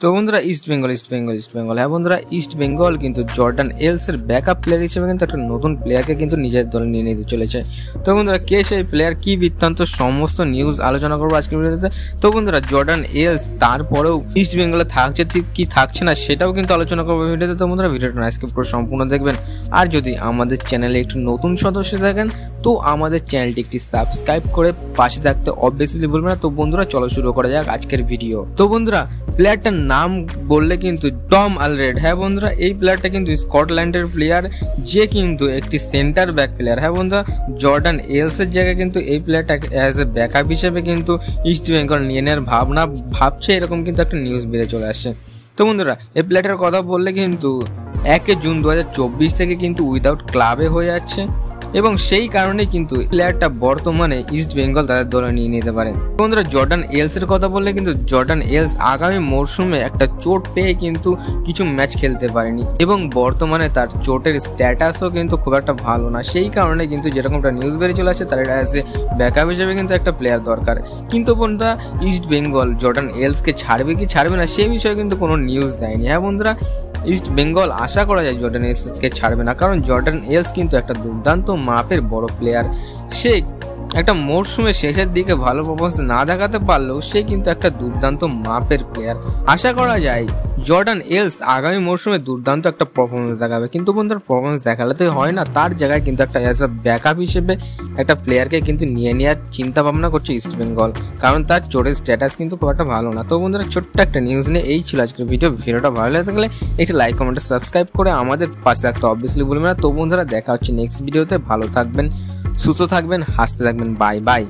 তো বন্ধুরা ইস্ট বেঙ্গল হ্যাঁ বন্ধুরা ইস্ট বেঙ্গল কিন্তু জর্ডান এলস এর ব্যাকআপ প্লেয়ার হিসেবে কিন্তু একটা নতুন প্লেয়ারকে কিন্তু নিজের দলে নিয়ে নিতে চলেছে। তো বন্ধুরা কে সেই প্লেয়ার, কি বৃত্তান্ত, সমস্ত নিউজ আলোচনা করবো আজকের ভিডিওতে। তো বন্ধুরা জর্ডান এলস তারপরেও ইস্ট বেঙ্গলে থাকছে কি থাকছে না সেটাও কিন্তু আলোচনা করবো ভিডিওতে। তো বন্ধুরা ভিডিওটা আজকে পুরো সম্পূর্ণ দেখবেন। আর যদি আমাদের চ্যানেলে একটু নতুন সদস্য থাকেন তো আমাদের চ্যানেলটি একটি সাবস্ক্রাইব করে পাশে থাকতে অবভিয়াসলি ভুলবেন না। তো বন্ধুরা চলো শুরু করা যাক আজকের ভিডিও। তো বন্ধুরা প্লেয়ারটার নাম বললে কিন্তু টম আলরেড। হ্যাঁ বন্ধুরা এই প্লেয়ারটা কিন্তু স্কটল্যান্ডের প্লেয়ার, যে কিন্তু একটি সেন্টার ব্যাক প্লেয়ার। হ্যাঁ বন্ধুরা জর্ডান এলস এর জায়গায় কিন্তু এই প্লেয়ারটা অ্যাজ এ ব্যাকআপ হিসেবে কিন্তু ইস্ট বেঙ্গল নিয়ে নেওয়ার ভাবছে, এরকম কিন্তু একটা নিউজ বেড়ে চলে আসছে। তো বন্ধুরা এই প্লেয়ারটার কথা বললে কিন্তু 1 জুন 2024 থেকে কিন্তু উইদাউট ক্লাবে হয়ে যাচ্ছে এবং সেই কারণে কিন্তু প্লেয়ারটা বর্তমানে ইস্ট বেঙ্গল তাদের দলে নিয়ে নিতে পারে। বন্ধুরা জর্ডান এলস এর কথা বললে কিন্তু জর্ডান এলস আগামী মরশুমে একটা চোট পেয়ে কিন্তু কিছু ম্যাচ খেলতে পারেনি এবং বর্তমানে তার চোটের স্ট্যাটাসও কিন্তু খুব একটা ভালো না। সেই কারণে কিন্তু যেরকমটা নিউজ বেরিয়ে চলে আসে তার অ্যাজ এ ব্যাকআপ হিসেবে কিন্তু একটা প্লেয়ার দরকার। কিন্তু বন্ধুরা ইস্ট বেঙ্গল জর্ডান এলসকে ছাড়বে কি ছাড়বে না সেই বিষয়ে কিন্তু কোনো নিউজ দেয়নি। হ্যাঁ বন্ধুরা ইস্ট বেঙ্গল আশা করা যায় জর্ডান এলসকে ছাড়বে না, কারণ জর্ডান এলস কিন্তু একটা দুর্দান্ত মাপের বড় প্লেয়ার। সে একটা মরশুমের শেষের দিকে ভালো পারফরমেন্স না দেখাতে পারলেও সে কিন্তু একটা দুর্দান্ত মাপের প্লেয়ার। আশা করা যায় জর্ডান এলস আগামী মরশুমে দুর্দান্ত একটা পারফরমেন্স দেখাবে। কিন্তু বন্ধুরা পারফরমেন্স দেখালে তো হয় না, তার জায়গায় কিন্তু একটা অ্যাজ আ ব্যাকআপ হিসেবে একটা প্লেয়ারকে কিন্তু নিয়ে নেওয়ার চিন্তা ভাবনা করছে ইস্ট বেঙ্গল, কারণ তার চোটের স্ট্যাটাস কিন্তু খুব একটা ভালো না। তো বন্ধুরা ছোট্ট একটা নিউজ নিয়ে এই ছিল আজকের ভিডিওটা ভালো লাগে থাকলে একটি লাইক কমেন্ট সাবস্ক্রাইব করে আমাদের পাশে থাকতে অবভিয়াসলি বলবেন না। তো বন্ধুরা দেখা হচ্ছে নেক্সট ভিডিওতে। ভালো থাকবেন, সুস্থ থাকবেন, হাসতে থাকবেন। Bye bye.